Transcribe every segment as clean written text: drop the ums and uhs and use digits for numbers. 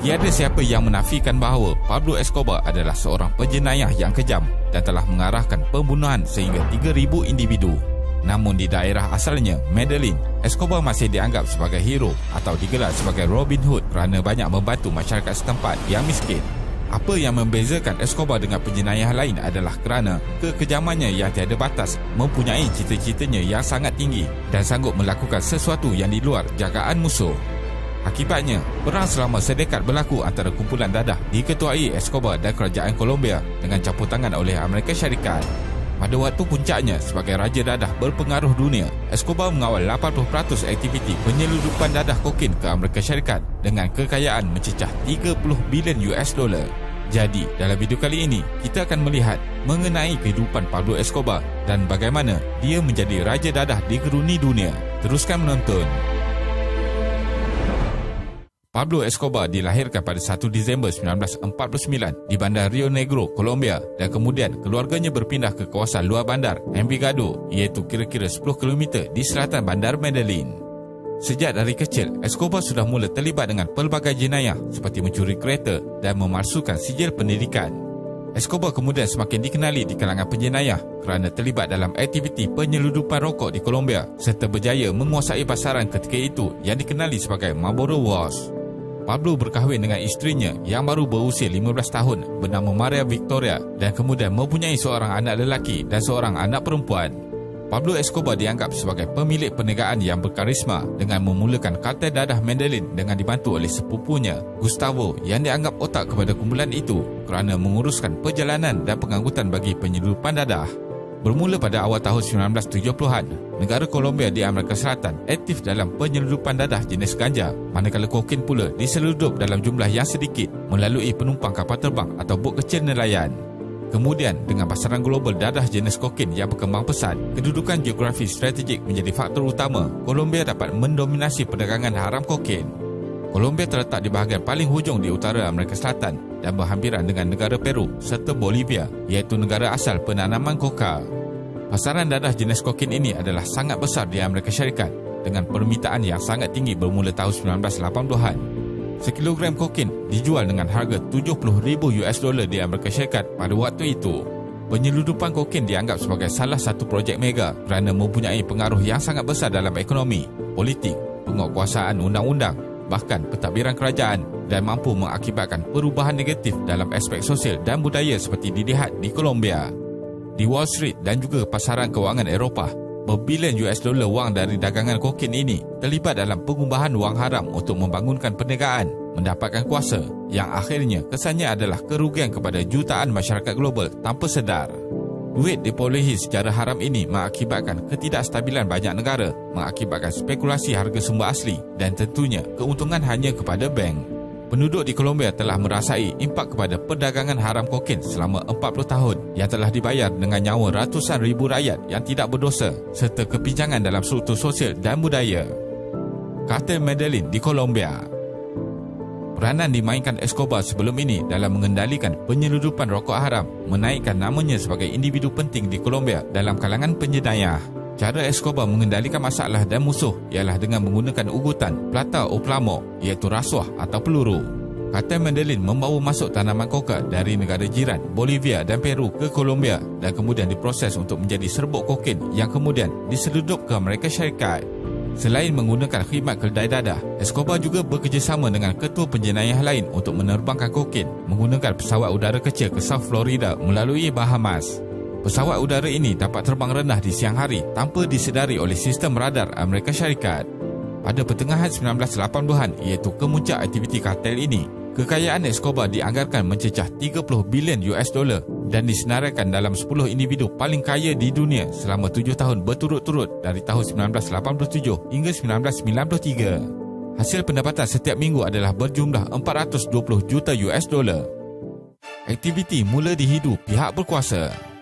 Tiada siapa yang menafikan bahawa Pablo Escobar adalah seorang penjenayah yang kejam dan telah mengarahkan pembunuhan sehingga 3,000 individu. Namun di daerah asalnya, Medellin, Escobar masih dianggap sebagai hero atau digelar sebagai Robin Hood kerana banyak membantu masyarakat setempat yang miskin. Apa yang membezakan Escobar dengan penjenayah lain adalah kerana kekejamannya yang tiada batas, mempunyai cita-citanya yang sangat tinggi dan sanggup melakukan sesuatu yang di luar jagaan musuh. Akibatnya, perang selama sedekad berlaku antara kumpulan dadah diketuai Escobar dan kerajaan Colombia dengan campur tangan oleh Amerika Syarikat. Pada waktu puncaknya sebagai raja dadah berpengaruh dunia, Escobar mengawal 80% aktiviti penyeludupan dadah kokain ke Amerika Syarikat dengan kekayaan mencecah 30 bilion US dolar. Jadi, dalam video kali ini, kita akan melihat mengenai kehidupan Pablo Escobar dan bagaimana dia menjadi raja dadah di geruni dunia. Teruskan menonton. Pablo Escobar dilahirkan pada 1 Disember 1949 di bandar Rio Negro, Colombia, dan kemudian keluarganya berpindah ke kawasan luar bandar Envigado, iaitu kira-kira 10 km di selatan bandar Medellin. Sejak dari kecil, Escobar sudah mula terlibat dengan pelbagai jenayah seperti mencuri kereta dan memalsukan sijil pendidikan. Escobar kemudian semakin dikenali di kalangan penjenayah kerana terlibat dalam aktiviti penyeludupan rokok di Colombia serta berjaya menguasai pasaran ketika itu yang dikenali sebagai Marlboro Wars. Pablo berkahwin dengan isterinya yang baru berusia 15 tahun bernama Maria Victoria dan kemudian mempunyai seorang anak lelaki dan seorang anak perempuan. Pablo Escobar dianggap sebagai pemilik perniagaan yang berkarisma dengan memulakan kartel dadah Medellin dengan dibantu oleh sepupunya, Gustavo, yang dianggap otak kepada kumpulan itu kerana menguruskan perjalanan dan pengangkutan bagi penyeludupan dadah. Bermula pada awal tahun 1970-an, negara Colombia di Amerika Selatan aktif dalam penyeludupan dadah jenis ganja, manakala kokain pula diseludup dalam jumlah yang sedikit melalui penumpang kapal terbang atau bot kecil nelayan. Kemudian, dengan pasaran global dadah jenis kokain yang berkembang pesat, kedudukan geografi strategik menjadi faktor utama Colombia dapat mendominasi perdagangan haram kokain. Colombia terletak di bahagian paling hujung di utara Amerika Selatan dan berhampiran dengan negara Peru serta Bolivia, iaitu negara asal penanaman koka. Pasaran dadah jenis kokain ini adalah sangat besar di Amerika Syarikat dengan permintaan yang sangat tinggi bermula tahun 1980-an. Sekilogram kokain dijual dengan harga 70,000 US dolar di Amerika Syarikat pada waktu itu. Penyeludupan kokain dianggap sebagai salah satu projek mega kerana mempunyai pengaruh yang sangat besar dalam ekonomi, politik, penguatkuasaan undang-undang, bahkan pentadbiran kerajaan dan mampu mengakibatkan perubahan negatif dalam aspek sosial dan budaya seperti dilihat di Colombia. Di Wall Street dan juga pasaran kewangan Eropah, berbilion US dolar wang dari dagangan kokain ini terlibat dalam pengubahan wang haram untuk membangunkan perniagaan, mendapatkan kuasa yang akhirnya kesannya adalah kerugian kepada jutaan masyarakat global tanpa sedar. Duit diperolehi secara haram ini mengakibatkan ketidakstabilan banyak negara, mengakibatkan spekulasi harga sumber asli dan tentunya keuntungan hanya kepada bank. Penduduk di Colombia telah merasai impak kepada perdagangan haram kokain selama 40 tahun yang telah dibayar dengan nyawa ratusan ribu rakyat yang tidak berdosa serta kepinjangan dalam struktur sosial dan budaya. Kartel Medellin di Colombia. Peranan dimainkan Escobar sebelum ini dalam mengendalikan penyeludupan rokok haram menaikkan namanya sebagai individu penting di Colombia dalam kalangan penjenayah. Cara Escobar mengendalikan masalah dan musuh ialah dengan menggunakan ugutan plata o plomo, iaitu rasuah atau peluru. Kartel Medellin membawa masuk tanaman koka dari negara jiran Bolivia dan Peru ke Colombia dan kemudian diproses untuk menjadi serbuk kokain yang kemudian diseludup ke Amerika Syarikat. Selain menggunakan khidmat kedai dadah, Escobar juga bekerjasama dengan ketua penjenayah lain untuk menerbangkan kokain menggunakan pesawat udara kecil ke South Florida melalui Bahamas. Pesawat udara ini dapat terbang rendah di siang hari tanpa disedari oleh sistem radar Amerika Syarikat. Pada pertengahan 1980-an, iaitu kemuncak aktiviti kartel ini, kekayaan Escobar dianggarkan mencecah 30 bilion US dolar dan disenaraikan dalam 10 individu paling kaya di dunia selama 7 tahun berturut-turut dari tahun 1987 hingga 1993. Hasil pendapatan setiap minggu adalah berjumlah 420 juta US dolar. Aktiviti mula dihidu pihak berkuasa.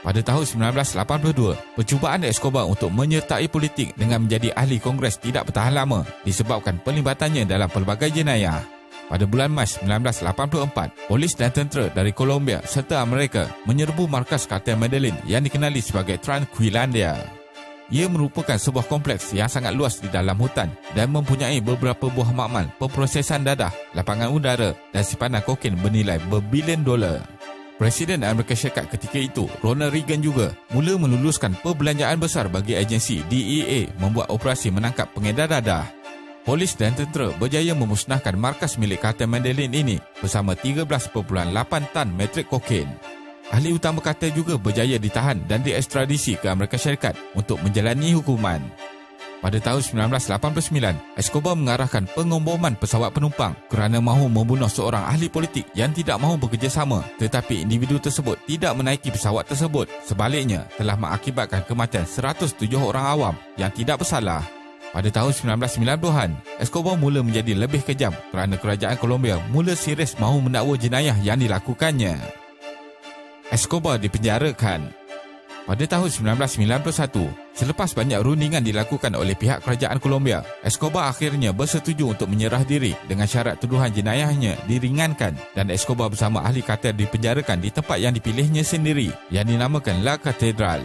Pada tahun 1982, percubaan Escobar untuk menyertai politik dengan menjadi ahli Kongres tidak bertahan lama disebabkan pellibatannya dalam pelbagai jenayah. Pada bulan Mac 1984, polis dan tentera dari Colombia serta Amerika menyerbu markas kartel Medellin yang dikenali sebagai Tranquilandia. Ia merupakan sebuah kompleks yang sangat luas di dalam hutan dan mempunyai beberapa buah makmal, pemprosesan dadah, lapangan udara dan simpanan kokain bernilai berbilion dolar. Presiden Amerika Syarikat ketika itu, Ronald Reagan juga mula meluluskan perbelanjaan besar bagi agensi DEA membuat operasi menangkap pengedar dadah. Polis dan tentera berjaya memusnahkan markas milik kartel Medellin ini bersama 13.8 tan metrik kokain. Ahli utama kartel juga berjaya ditahan dan diekstradisi ke Amerika Syarikat untuk menjalani hukuman. Pada tahun 1989, Escobar mengarahkan pengomboman pesawat penumpang kerana mahu membunuh seorang ahli politik yang tidak mahu bekerjasama, tetapi individu tersebut tidak menaiki pesawat tersebut. Sebaliknya, telah mengakibatkan kematian 107 orang awam yang tidak bersalah. Pada tahun 1990-an, Escobar mula menjadi lebih kejam kerana kerajaan Colombia mula serius mahu mendakwa jenayah yang dilakukannya. Escobar dipenjarakan. Pada tahun 1991, selepas banyak rundingan dilakukan oleh pihak kerajaan Colombia, Escobar akhirnya bersetuju untuk menyerah diri dengan syarat tuduhan jenayahnya diringankan dan Escobar bersama ahli kartel dipenjarakan di tempat yang dipilihnya sendiri yang dinamakan La Catedral.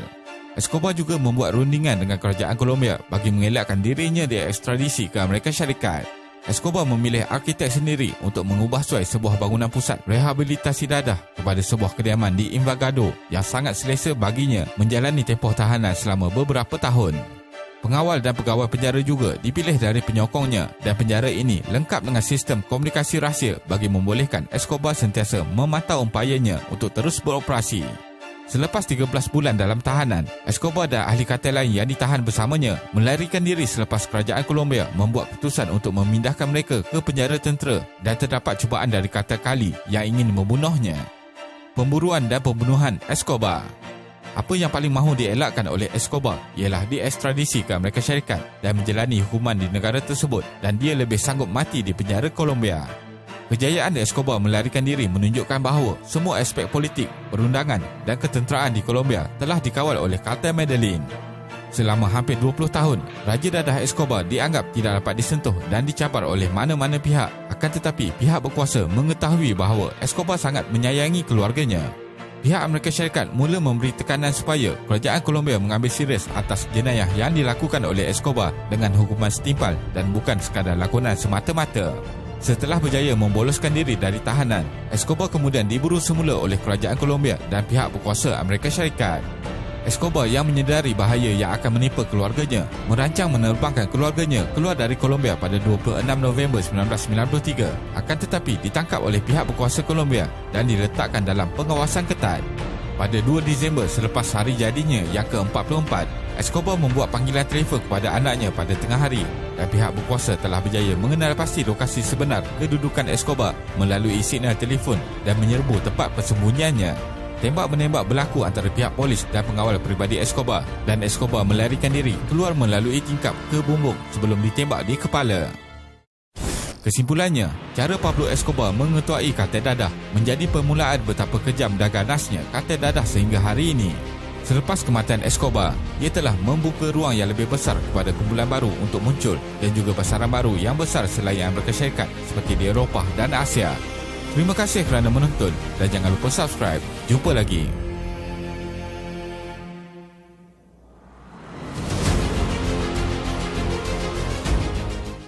Escobar juga membuat rundingan dengan kerajaan Colombia bagi mengelakkan dirinya diekstradisi ke Amerika Syarikat. Escobar memilih arkitek sendiri untuk mengubah suai sebuah bangunan pusat rehabilitasi dadah kepada sebuah kediaman di Envigado yang sangat selesa baginya menjalani tempoh tahanan selama beberapa tahun. Pengawal dan pegawai penjara juga dipilih dari penyokongnya dan penjara ini lengkap dengan sistem komunikasi rahsia bagi membolehkan Escobar sentiasa memantau umpayanya untuk terus beroperasi. Selepas 13 bulan dalam tahanan, Escobar dan ahli kartel lain yang ditahan bersamanya melarikan diri selepas kerajaan Colombia membuat keputusan untuk memindahkan mereka ke penjara tentera dan terdapat cubaan dari kartel Cali yang ingin membunuhnya. Pemburuan dan pembunuhan Escobar. Apa yang paling mahu dielakkan oleh Escobar ialah diekstradisi ke Amerika Syarikat dan menjalani hukuman di negara tersebut dan dia lebih sanggup mati di penjara Colombia. Kejayaan Escobar melarikan diri menunjukkan bahawa semua aspek politik, perundangan dan ketenteraan di Colombia telah dikawal oleh kartel Medellin. Selama hampir 20 tahun, Raja Dadah Escobar dianggap tidak dapat disentuh dan dicabar oleh mana-mana pihak. Akan tetapi, pihak berkuasa mengetahui bahawa Escobar sangat menyayangi keluarganya. Pihak Amerika Syarikat mula memberi tekanan supaya kerajaan Colombia mengambil serius atas jenayah yang dilakukan oleh Escobar dengan hukuman setimpal dan bukan sekadar lakonan semata-mata. Setelah berjaya memboloskan diri dari tahanan, Escobar kemudian diburu semula oleh kerajaan Colombia dan pihak berkuasa Amerika Syarikat. Escobar yang menyedari bahaya yang akan menimpa keluarganya, merancang menerbangkan keluarganya keluar dari Colombia pada 26 November 1993. Akan tetapi ditangkap oleh pihak berkuasa Colombia dan diletakkan dalam pengawasan ketat. Pada 2 Disember selepas hari jadinya yang ke-44, Escobar membuat panggilan telefon kepada anaknya pada tengah hari dan pihak berkuasa telah berjaya mengenal pasti lokasi sebenar kedudukan Escobar melalui signal telefon dan menyerbu tempat persembunyiannya. Tembak-menembak berlaku antara pihak polis dan pengawal peribadi Escobar dan Escobar melarikan diri keluar melalui tingkap ke bumbung sebelum ditembak di kepala. Kesimpulannya, cara Pablo Escobar mengetuai kartel dadah menjadi permulaan betapa kejam dan ganasnya kartel dadah sehingga hari ini. Selepas kematian Escobar, ia telah membuka ruang yang lebih besar kepada kumpulan baru untuk muncul dan juga pasaran baru yang besar selain Amerika Syarikat seperti di Eropah dan Asia. Terima kasih kerana menonton dan jangan lupa subscribe. Jumpa lagi.